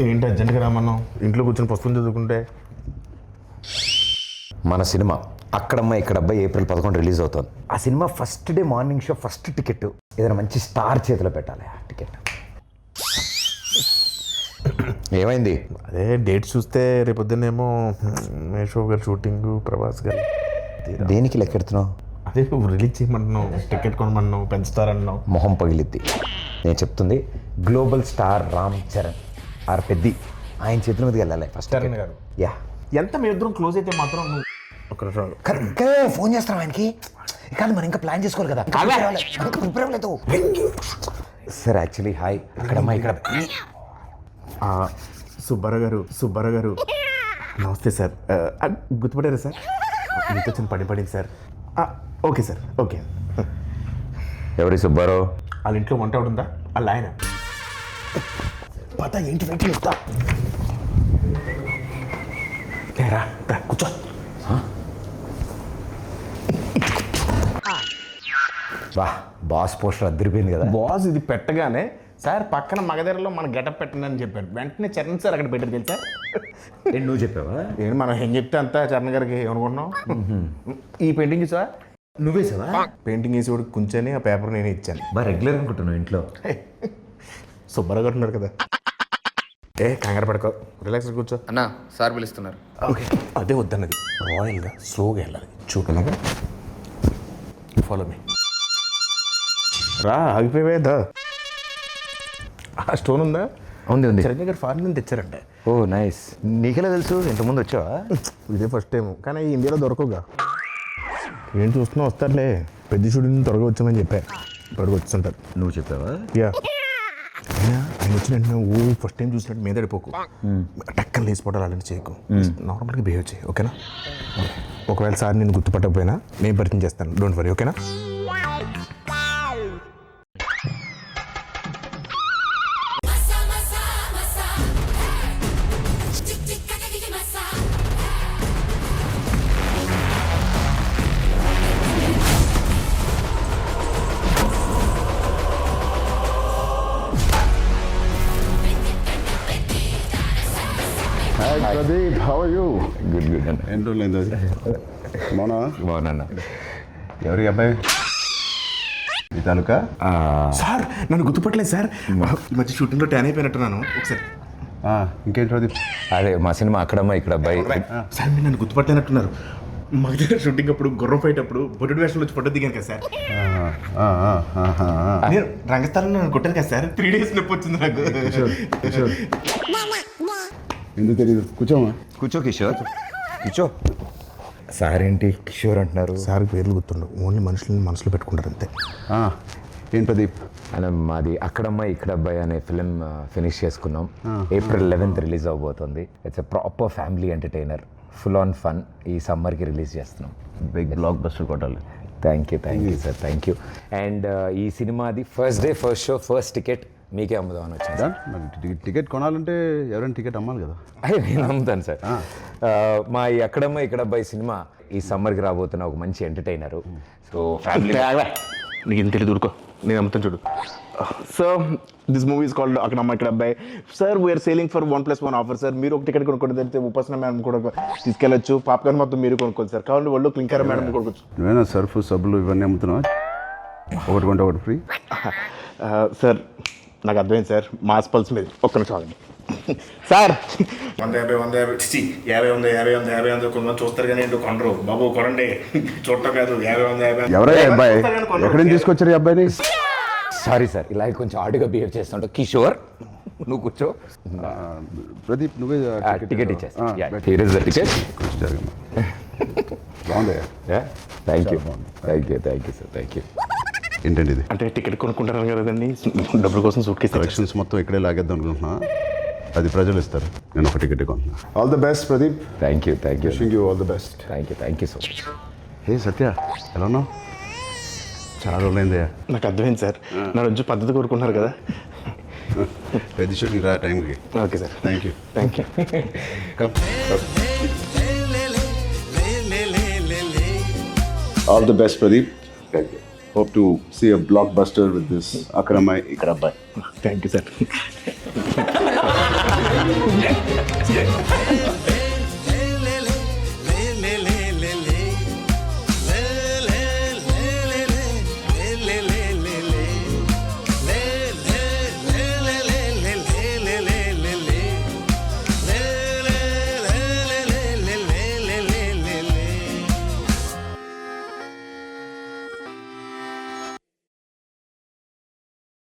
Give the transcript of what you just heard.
ఏంటి అర్జెంట్గా రామన్నావు? ఇంట్లో కూర్చొని పుస్తకం చదువుకుంటే. మన సినిమా అక్కడమ్మ ఇక్కడబ్బాయి April 11 రిలీజ్ అవుతుంది. ఆ cinema first day morning show first ticket ఏదైనా మంచి స్టార్ చేతిలో పెట్టాలి. ఆ టికెట్ ఏమైంది? అదే డేట్ చూస్తే రేపొద్దునేమో మేషో గారు షూటింగ్, ప్రభాస్ గారు. దేనికి లెక్కెడుతున్నావు? అదే నువ్వు రిలీజ్ చేయమంటున్నావు, టికెట్ కొనమన్నావు, పెంచుతారన్నావు. మొహం పగిలిద్ది. నేను చెప్తుంది గ్లోబల్ స్టార్ రామ్ చరణ్ ఆర్ పెద్ది ఆయన చేతుల మీదకి వెళ్ళాలి ఫస్ట్. చరణ్ గారు యా ఎంత మీ ఇద్దరం క్లోజ్ అయితే మాత్రం నువ్వు ఒక కరెక్ట్గా ఫోన్ చేస్తాం ఆయనకి. కాదు మనం ఇంకా ప్లాన్ చేసుకోవాలి కదా. ప్రిపేర్ అవ్వలేదు సార్. యాక్చువల్లీ హాయ్ అక్కడమ్మా ఇక్కడ సుబ్బారావు గారు నమస్తే సార్. గుర్తుపడారా సార్? మీతో చిన్న పడింది సార్. Okay sir, okay. ఎవరి సుబ్బారావు? వాళ్ళ ఇంట్లో వంట ఉందా? వాళ్ళ ఆయన పత ఏంటి వెయిట్ చేస్తా. కూర్చో. వా బాస్ పోస్టర్ అద్దరిపోయింది కదా. బాస్ ఇది పెట్టగానే సార్ పక్కన మగధరలో మన గెటప్ పెట్టండి అని చెప్పాడు. వెంటనే చరణ్ సార్ అక్కడ పెట్టారు తెలుసా? నువ్వు చెప్పావా? ఏంటి మనం ఏం చెప్తే అంతా చరణ్ గారికి ఏమనుకుంటున్నావు? ఈ పెయింటింగ్ చూసా? నువ్వే సావా? పెయింటింగ్ వేసి కూడా కూర్చొని ఆ పేపర్ నేనే ఇచ్చాను. బాగా రెగ్యులర్ అనుకుంటున్నావు ఇంట్లో. సుబ్బారావు గారు ఉన్నారు కదా. కంగారు పడుకో, రిలాక్స్ కూర్చో. అన్నా సార్ పిలుస్తున్నారు. ఓకే అదే వద్దన్నది. రాయల్గా స్లోగా వెళ్ళాలి. చూడలాగా ఫాలో మీ. రా ఆగిపోయేదా? ఆ స్టోన్ ఉందా? ఉంది. చిరంజీవి గారు ఫారెన్ నుంచి తెచ్చారంట. ఓ నైస్. నీకెలా తెలుసు? ఇంతకుముందు వచ్చావా? ఇదే ఫస్ట్ టైం, కానీ ఇండియాలో దొరకవుగా. ఏం చూస్తున్నా వస్తారులే. పెద్ద షూటింగ్ త్వరగా వచ్చామని చెప్పా. త్వరగా వచ్చుంటారు. నువ్వు చెప్పావా? యా. ఆయన వచ్చిన వెంటనే ఫస్ట్ టైం చూసినట్టు మీద పడిపోకు. టక్కన లేచిపోవడాలు అలాంటి చేయకు. నార్మల్గా బిహేవ్ చేయి, ఓకేనా? ఒకవేళ సార్ నేను గుర్తుపట్టకపోయినా నేను పరిచయం చేస్తాను. డోంట్ వరీ, ఓకేనా? Pradeep, how are you? Good అన్న. ఎన్ని రోజులైంది అది? బాగున్నా. ఎవరి అబ్బాయి? ఈ తాలూకా? సార్ నన్ను గుర్తుపట్టలేదు సార్. ఈ మధ్య షూటింగ్లో ట్యాన్ అయిపోయినట్టున్నాను. ఒకసారి ఇంకేంటి ప్రదీప్? అదే మా సినిమా అక్కడమ్మా ఇక్కడ అబ్బాయి. సార్ మీరు నన్ను గుర్తుపట్టలేనట్టున్నారు. మా దగ్గర షూటింగ్ అప్పుడు గుర్రం ఫైట్ అప్పుడు బొడ్డు వేషంలో వచ్చి ఫోటో దిగాను కదా సార్. నేను రంగస్థలంలో నన్ను కొట్టాను కదా సార్. 3 days నొప్పి వచ్చింది నాకు. ఎందుకు తెలియదు? కూర్చోమా. కూర్చో కిషోర్, కూర్చో. సార్ ఏంటి కిషోర్ అంటున్నారు? సార్ పేర్లు గుర్తుండవు, ఓన్లీ మనుషులని మనసులో పెట్టుకుంటారు అంతే. ఏం ప్రదీప్? అలా మాది అక్కడమ్మ ఇక్కడ అబ్బాయి అనే ఫిలిం ఫినిష్ చేసుకున్నాం. April 11 రిలీజ్ అవబోతుంది. It's a proper family entertainer, full on fun. ఈ సమ్మర్కి రిలీజ్ చేస్తున్నాం. బిగ్ బ్లాక్ బస్టర్ కొట్టాలి. Thank you sir, thank you. And ఈ సినిమాది first day first show first ticket మీకే అమ్ముదామని వచ్చింది. టికెట్ కొనాలంటే ఎవరైనా టికెట్ అమ్మాలి కదా. అయ్యో నేను అమ్ముతాను సార్. మా ఈ అక్కడమ్మ ఇక్కడ అబ్బాయి సినిమా ఈ సమ్మర్కి రాబోతున్న ఒక మంచి ఎంటర్టైనరు. సో ఫ్యామిలీ నీకు ఏం తెలియదు, ఊరుకో, నేను అమ్ముతాను చూడు. So this movie is called Akkadamma Ikkada Abbayi. Sir we're selling for 1+1 offer sir. మీరు ఒక టికెట్ కొనుక్కోండి, తెలిస్తే ఉపాసన మేడం కూడా తీసుకెళ్ళచ్చు. పాప్కార్న్ మొత్తం మీరు కొనుక్కోండి సార్. కావాలి వాళ్ళు క్లింకర్ మేడం కొనుక్కోవచ్చు. నువ్వేనా సర్ఫ్ సబ్బులు ఇవన్నీ అమ్ముతున్నావా? ఒకటి కొంటే ఒకటి ఫ్రీ. సార్ నాకు అర్థమైంది సార్, మాస్ పల్స్ మీద. ఒక్క నిమిషం ఆగండి సార్. 150 కొంతమంది చూస్తారు కానీ ఏంటో కొనరు. బాబు కొనండి, చూడటం కాదు. 50 ఎవరయ్యా అబ్బాయి? ఎక్కడి నుంచి తీసుకొచ్చారు ఈ అబ్బాయిని? సారీ సార్, ఇలా కొంచెం ఆడుగా బిహేవ్ చేస్తుంటా. కిషోర్ నువ్వు కూర్చో. ప్రదీప్ నువ్వే టికెట్ ఇచ్చేస్తా. Here is the ticket. బాగుందయ్యా. Thank you sir, thank you. ఏంటండి ఇది? అంటే టికెట్ కొనుక్కుంటారు కదండి, డబ్బుల కోసం సూట్ కేసు కలెక్షన్స్ మొత్తం ఇక్కడే లాగేద్దాం అనుకుంటున్నా. అది ప్రజలు ఇస్తారు, నేను ఒక టికెట్ కొంటున్నా. All the best Pradeep. Thank you wishing you all the best. Thank you so much. Hey Satya, ఎలా ఉన్నావు? చాలా రోజులైందయ్యా. నాకు అర్థమైంది సార్, నా రోజు పద్ధతి కోరుకుంటున్నారు కదా. పెద్ద షూటింగ్ రా టైంకి. Okay sir, thank you. All the best, Pradeep. Thank you. Hope to see a blockbuster with this Akramai Ikrabbai. Thank you, sir.